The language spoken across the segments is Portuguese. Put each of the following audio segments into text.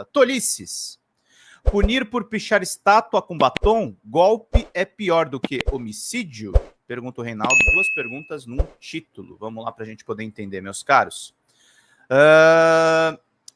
Tolices. Punir por pichar estátua com batom? Golpe é pior do que homicídio? Pergunta o Reinaldo. Duas perguntas num título. Vamos lá para a gente poder entender, meus caros.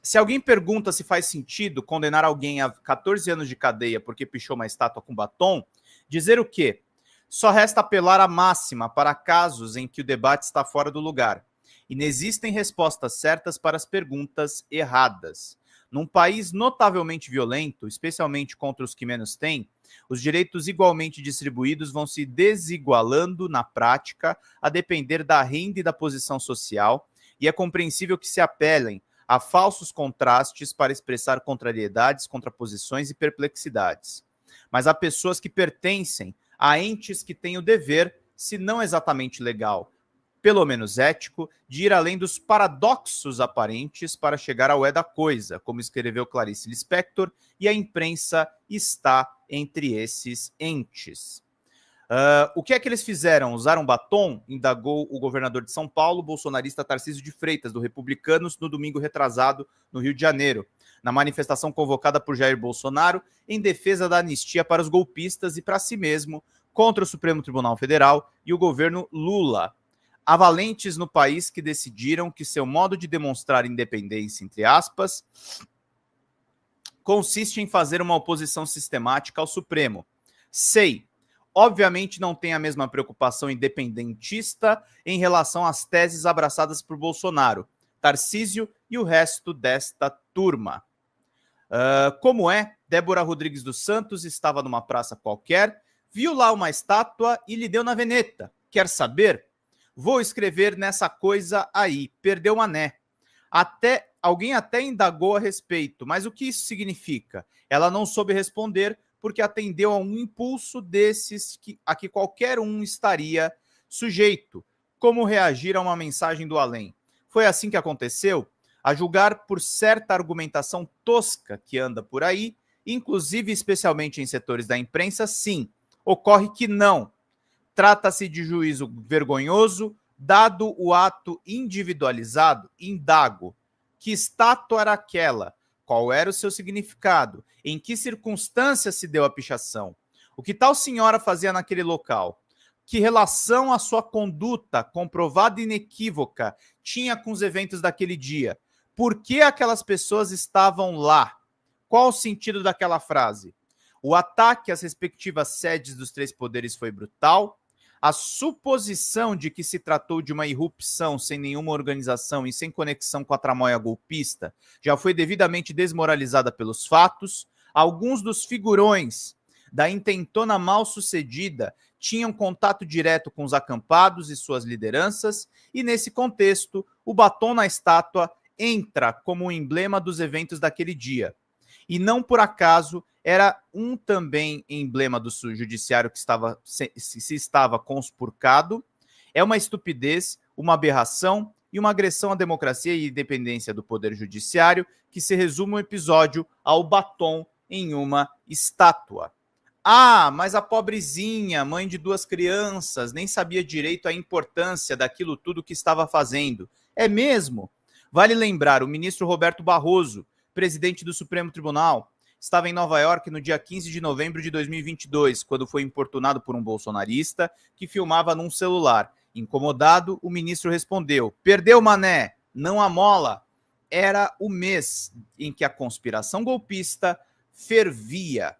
Se alguém pergunta se faz sentido condenar alguém a 14 anos de cadeia porque pichou uma estátua com batom, dizer o quê? Só resta apelar à máxima para casos em que o debate está fora do lugar. E não existem respostas certas para as perguntas erradas. Num país notavelmente violento, especialmente contra os que menos têm, os direitos igualmente distribuídos vão se desigualando na prática, a depender da renda e da posição social, e é compreensível que se apelem a falsos contrastes para expressar contrariedades, contraposições e perplexidades. Mas há pessoas que pertencem a entes que têm o dever, se não exatamente legal, pelo menos ético, de ir além dos paradoxos aparentes para chegar ao é da coisa, como escreveu Clarice Lispector, e a imprensa está entre esses entes. O que é que eles fizeram? Usaram batom? Indagou o governador de São Paulo, bolsonarista Tarcísio de Freitas, do Republicanos, no domingo retrasado, no Rio de Janeiro, na manifestação convocada por Jair Bolsonaro em defesa da anistia para os golpistas e para si mesmo, contra o Supremo Tribunal Federal e o governo Lula. Há valentes no país que decidiram que seu modo de demonstrar independência, entre aspas, consiste em fazer uma oposição sistemática ao Supremo. Sei, obviamente não tem a mesma preocupação independentista em relação às teses abraçadas por Bolsonaro, Tarcísio e o resto desta turma. Como é, Débora Rodrigues dos Santos estava numa praça qualquer, viu lá uma estátua e lhe deu na veneta. Quer saber? Vou escrever nessa coisa aí, perdeu mané. Alguém até indagou a respeito, mas o que isso significa? Ela não soube responder porque atendeu a um impulso desses a que qualquer um estaria sujeito. Como reagir a uma mensagem do além? Foi assim que aconteceu? A julgar por certa argumentação tosca que anda por aí, inclusive especialmente em setores da imprensa, sim, ocorre que não. Trata-se de juízo vergonhoso, dado o ato individualizado, indago. Que estátua era aquela? Qual era o seu significado? Em que circunstâncias se deu a pichação? O que tal senhora fazia naquele local? Que relação a sua conduta, comprovada e inequívoca, tinha com os eventos daquele dia? Por que aquelas pessoas estavam lá? Qual o sentido daquela frase? O ataque às respectivas sedes dos três poderes foi brutal. A suposição de que se tratou de uma irrupção sem nenhuma organização e sem conexão com a tramóia golpista já foi devidamente desmoralizada pelos fatos. Alguns dos figurões da intentona mal-sucedida tinham contato direto com os acampados e suas lideranças, e nesse contexto, o batom na estátua entra como um emblema dos eventos daquele dia. E não por acaso era um também emblema do judiciário que se estava conspurcado. É uma estupidez, uma aberração e uma agressão à democracia e independência do poder judiciário que se resume um episódio ao batom em uma estátua. Ah, mas a pobrezinha, mãe de 2 crianças, nem sabia direito a importância daquilo tudo que estava fazendo. É mesmo? Vale lembrar, o ministro Roberto Barroso, presidente do Supremo Tribunal, estava em Nova York no dia 15 de novembro de 2022, quando foi importunado por um bolsonarista que filmava num celular. Incomodado, o ministro respondeu: perdeu, mané, não amola. Era o mês em que a conspiração golpista fervia.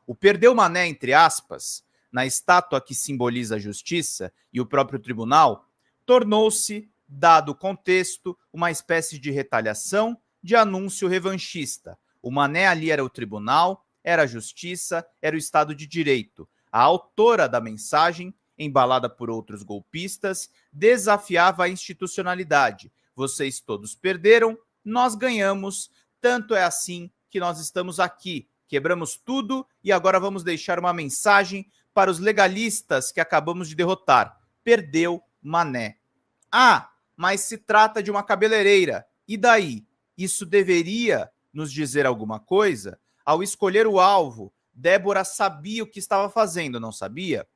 O perdeu, mané, entre aspas, na estátua que simboliza a justiça e o próprio tribunal, tornou-se, dado o contexto, uma espécie de retaliação, de anúncio revanchista. O mané ali era o tribunal, era a justiça, era o Estado de Direito. A autora da mensagem, embalada por outros golpistas, desafiava a institucionalidade. Vocês todos perderam, nós ganhamos, tanto é assim que nós estamos aqui. Quebramos tudo e agora vamos deixar uma mensagem para os legalistas que acabamos de derrotar. Perdeu, mané. Ah, mas se trata de uma cabeleireira. E daí? Isso deveria nos dizer alguma coisa? Ao escolher o alvo, Débora sabia o que estava fazendo, não sabia?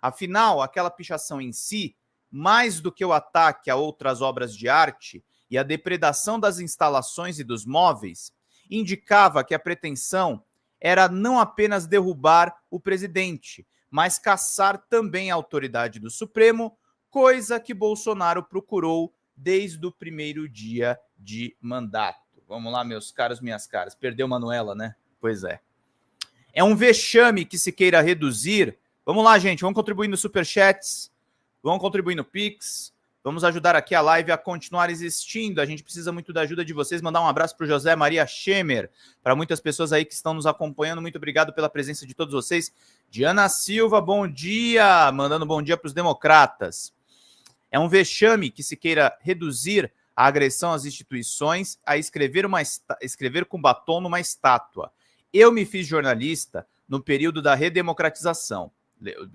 Afinal, aquela pichação em si, mais do que o ataque a outras obras de arte e a depredação das instalações e dos móveis, indicava que a pretensão era não apenas derrubar o presidente, mas caçar também a autoridade do Supremo, coisa que Bolsonaro procurou desde o primeiro dia de mandato. Vamos lá, meus caros, minhas caras. Perdeu Manuela, né? Pois é. É um vexame que se queira reduzir. Vamos lá, gente. Vamos contribuir no Superchats. Vamos contribuir no Pix. Vamos ajudar aqui a live a continuar existindo. A gente precisa muito da ajuda de vocês. Mandar um abraço para o José Maria Schemer. Para muitas pessoas aí que estão nos acompanhando. Muito obrigado pela presença de todos vocês. Diana Silva, bom dia. Mandando bom dia para os democratas. É um vexame que se queira reduzir a agressão às instituições a escrever com batom numa estátua. Eu me fiz jornalista no período da redemocratização,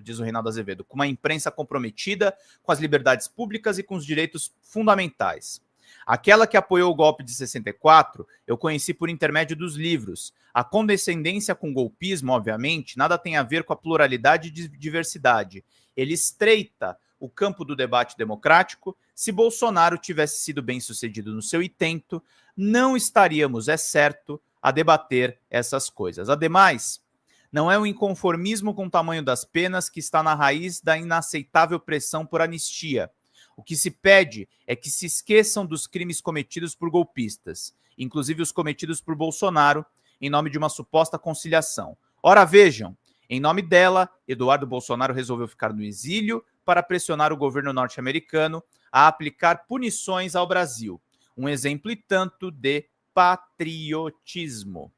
diz o Reinaldo Azevedo, com uma imprensa comprometida com as liberdades públicas e com os direitos fundamentais. Aquela que apoiou o golpe de 64, eu conheci por intermédio dos livros. A condescendência com o golpismo, obviamente, nada tem a ver com a pluralidade e diversidade. Ele estreita o campo do debate democrático. Se Bolsonaro tivesse sido bem-sucedido no seu intento, não estaríamos, é certo, a debater essas coisas. Ademais, não é o inconformismo com o tamanho das penas que está na raiz da inaceitável pressão por anistia. O que se pede é que se esqueçam dos crimes cometidos por golpistas, inclusive os cometidos por Bolsonaro, em nome de uma suposta conciliação. Ora, vejam, em nome dela, Eduardo Bolsonaro resolveu ficar no exílio para pressionar o governo norte-americano a aplicar punições ao Brasil. Um exemplo e tanto de patriotismo.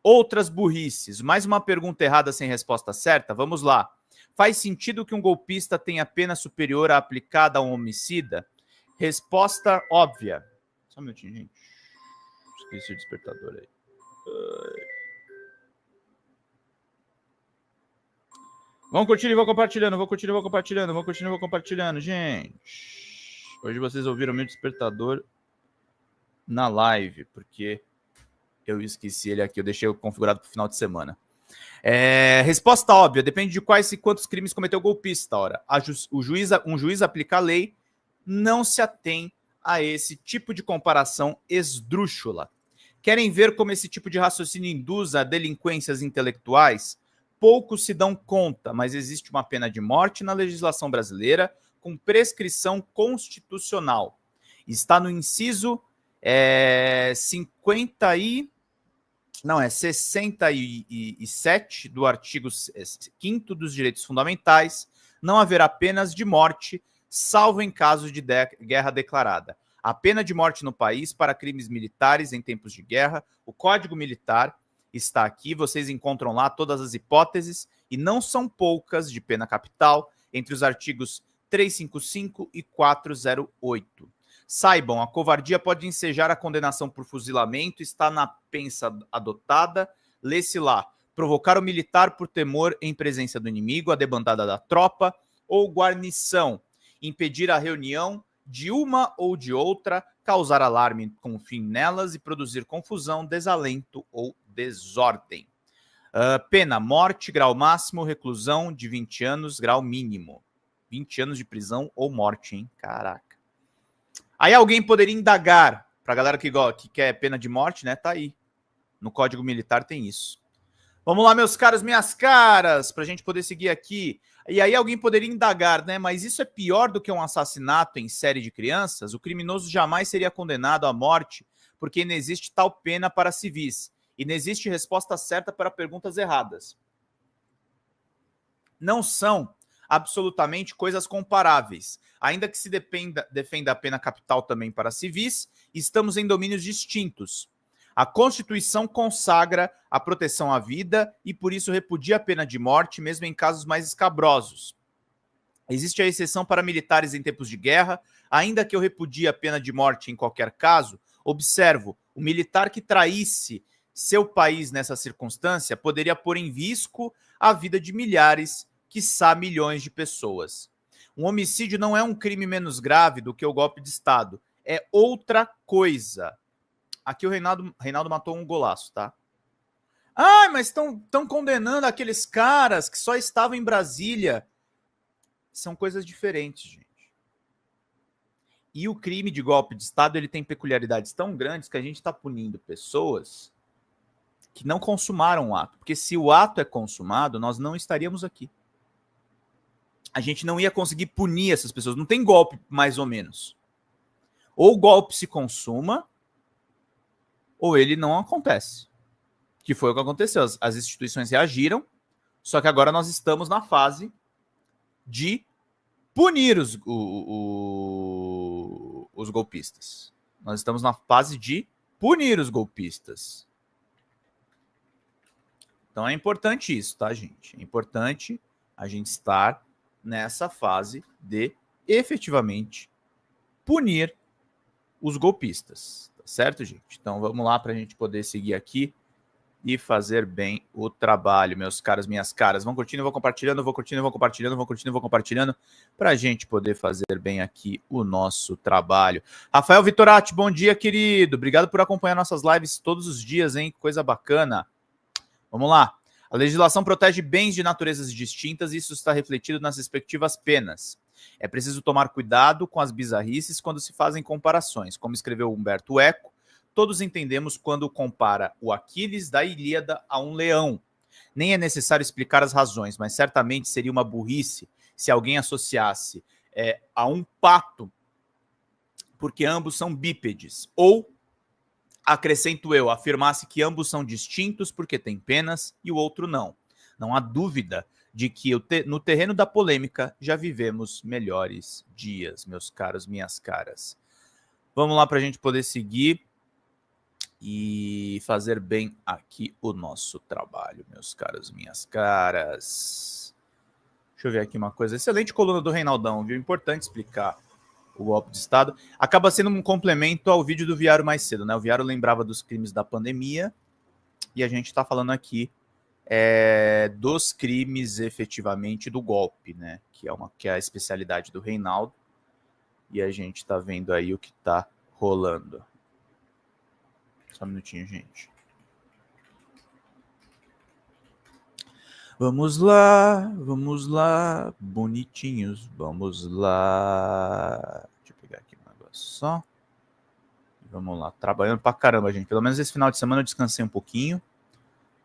Outras burrices. Mais uma pergunta errada sem resposta certa? Vamos lá. Faz sentido que um golpista tenha pena superior à aplicada a um homicida? Resposta óbvia. Só um minutinho, gente. Esqueci o despertador aí. Vamos curtir e vou compartilhando, gente. Hoje vocês ouviram meu despertador na live, porque eu esqueci ele aqui, eu deixei configurado para o final de semana. Resposta óbvia, depende de quais e quantos crimes cometeu o golpista. Ora, um juiz aplica a lei, não se atém a esse tipo de comparação esdrúxula. Querem ver como esse tipo de raciocínio induz a delinquências intelectuais? Poucos se dão conta, mas existe uma pena de morte na legislação brasileira com prescrição constitucional. Está no inciso 67 do artigo 5º dos direitos fundamentais. Não haverá penas de morte, salvo em casos de guerra declarada. A pena de morte no país para crimes militares em tempos de guerra, o Código Militar está aqui, vocês encontram lá todas as hipóteses, e não são poucas, de pena capital, entre os artigos 355 e 408. Saibam, a covardia pode ensejar a condenação por fuzilamento, está na pensa adotada, lê-se lá, provocar o militar por temor em presença do inimigo, a debandada da tropa ou guarnição, impedir a reunião de uma ou de outra, causar alarme com fim nelas e produzir confusão, desalento ou desordem. Pena, morte, grau máximo, reclusão de 20 anos, grau mínimo. 20 anos de prisão ou morte, hein? Caraca. Aí alguém poderia indagar, pra galera que quer pena de morte, né? Tá aí. No Código Militar tem isso. Vamos lá, meus caros, minhas caras, pra gente poder seguir aqui. E aí alguém poderia indagar, né? Mas isso é pior do que um assassinato em série de crianças? O criminoso jamais seria condenado à morte porque não existe tal pena para civis. E não existe resposta certa para perguntas erradas. Não são absolutamente coisas comparáveis. Ainda que se defenda a pena capital também para civis, estamos em domínios distintos. A Constituição consagra a proteção à vida e, por isso, repudia a pena de morte, mesmo em casos mais escabrosos. Existe a exceção para militares em tempos de guerra. Ainda que eu repudie a pena de morte em qualquer caso, observo, o militar que traísse seu país nessa circunstância poderia pôr em risco a vida de milhares, quiçá milhões de pessoas. Um homicídio não é um crime menos grave do que o golpe de Estado. É outra coisa. Aqui o Reinaldo matou um golaço, tá? Ah, mas estão condenando aqueles caras que só estavam em Brasília. São coisas diferentes, gente. E o crime de golpe de Estado ele tem peculiaridades tão grandes que a gente está punindo pessoas que não consumaram o ato. Porque se o ato é consumado, nós não estaríamos aqui. A gente não ia conseguir punir essas pessoas. Não tem golpe, mais ou menos. Ou o golpe se consuma, ou ele não acontece. Que foi o que aconteceu. As instituições reagiram, só que agora nós estamos na fase de punir os golpistas. Nós estamos na fase de punir os golpistas. Então é importante isso, tá, gente? É importante a gente estar nessa fase de efetivamente punir os golpistas. Tá certo, gente? Então vamos lá para a gente poder seguir aqui e fazer bem o trabalho, meus caros, minhas caras. Vão curtindo, vão compartilhando, vou curtindo, vou compartilhando, vou curtindo, vou compartilhando, para a gente poder fazer bem aqui o nosso trabalho. Rafael Vitorati, bom dia, querido. Obrigado por acompanhar nossas lives todos os dias, hein? Coisa bacana. Vamos lá. A legislação protege bens de naturezas distintas e isso está refletido nas respectivas penas. É preciso tomar cuidado com as bizarrices quando se fazem comparações. Como escreveu Humberto Eco, todos entendemos quando compara o Aquiles da Ilíada a um leão. Nem é necessário explicar as razões, mas certamente seria uma burrice se alguém associasse a um pato, porque ambos são bípedes. Ou, acrescento eu, afirmasse que ambos são distintos porque têm penas e o outro não. Não há dúvida de que no terreno da polêmica já vivemos melhores dias, meus caros, minhas caras. Vamos lá para a gente poder seguir e fazer bem aqui o nosso trabalho, meus caros, minhas caras. Deixa eu ver aqui uma coisa. Excelente coluna do Reinaldão, viu? Importante explicar o golpe de Estado. Acaba sendo um complemento ao vídeo do Viário mais cedo, né? O Viário lembrava dos crimes da pandemia e a gente está falando aqui dos crimes efetivamente do golpe, né? Que é a especialidade do Reinaldo. E a gente está vendo aí o que está rolando. Só um minutinho, gente. Vamos lá, bonitinhos, vamos lá. Deixa eu pegar aqui um negócio só. Vamos lá, trabalhando pra caramba, gente. Pelo menos esse final de semana eu descansei um pouquinho.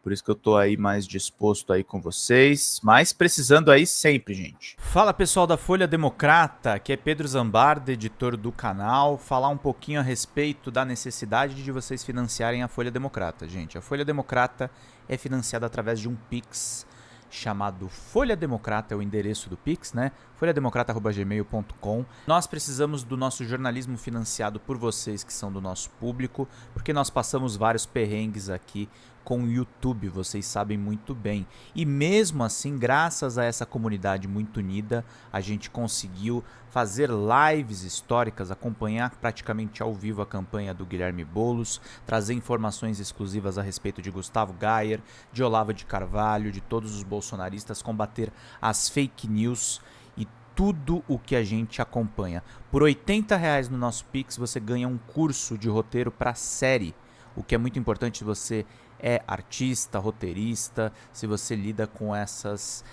Por isso que eu tô aí mais disposto aí com vocês. Mas precisando aí sempre, gente. Fala, pessoal da Folha Democrata. Aqui é Pedro Zambarda, editor do canal. Falar um pouquinho a respeito da necessidade de vocês financiarem a Folha Democrata, gente. A Folha Democrata é financiada através de um Pix chamado Folha Democrata, é o endereço do Pix, né? folhademocrata@gmail.com. Nós precisamos do nosso jornalismo financiado por vocês que são do nosso público, porque nós passamos vários perrengues aqui com o YouTube, vocês sabem muito bem. E mesmo assim, graças a essa comunidade muito unida, a gente conseguiu fazer lives históricas, acompanhar praticamente ao vivo a campanha do Guilherme Boulos, trazer informações exclusivas a respeito de Gustavo Gayer, de Olavo de Carvalho, de todos os bolsonaristas, combater as fake news e tudo o que a gente acompanha. Por R$80 no nosso Pix você ganha um curso de roteiro para série, o que é muito importante se você é artista, roteirista, se você lida com essas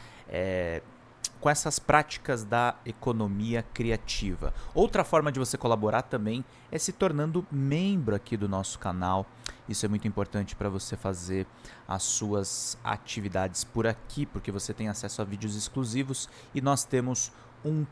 práticas da economia criativa. Outra forma de você colaborar também é se tornando membro aqui do nosso canal. Isso é muito importante para você fazer as suas atividades por aqui, porque você tem acesso a vídeos exclusivos e nós temos um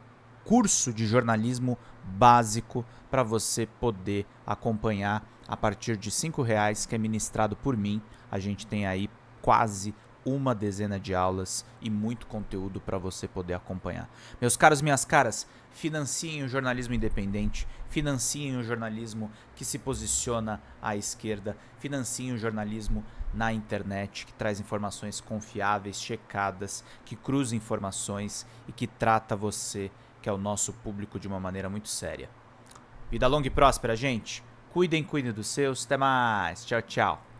curso de jornalismo básico para você poder acompanhar a partir de R$5, que é ministrado por mim. A gente tem aí quase uma dezena de aulas e muito conteúdo para você poder acompanhar. Meus caros, minhas caras, financiem o jornalismo independente, financiem o jornalismo que se posiciona à esquerda, financiem o jornalismo na internet, que traz informações confiáveis, checadas, que cruza informações e que trata você, que é o nosso público, de uma maneira muito séria. Vida longa e próspera, gente. Cuidem dos seus. Até mais. Tchau, tchau.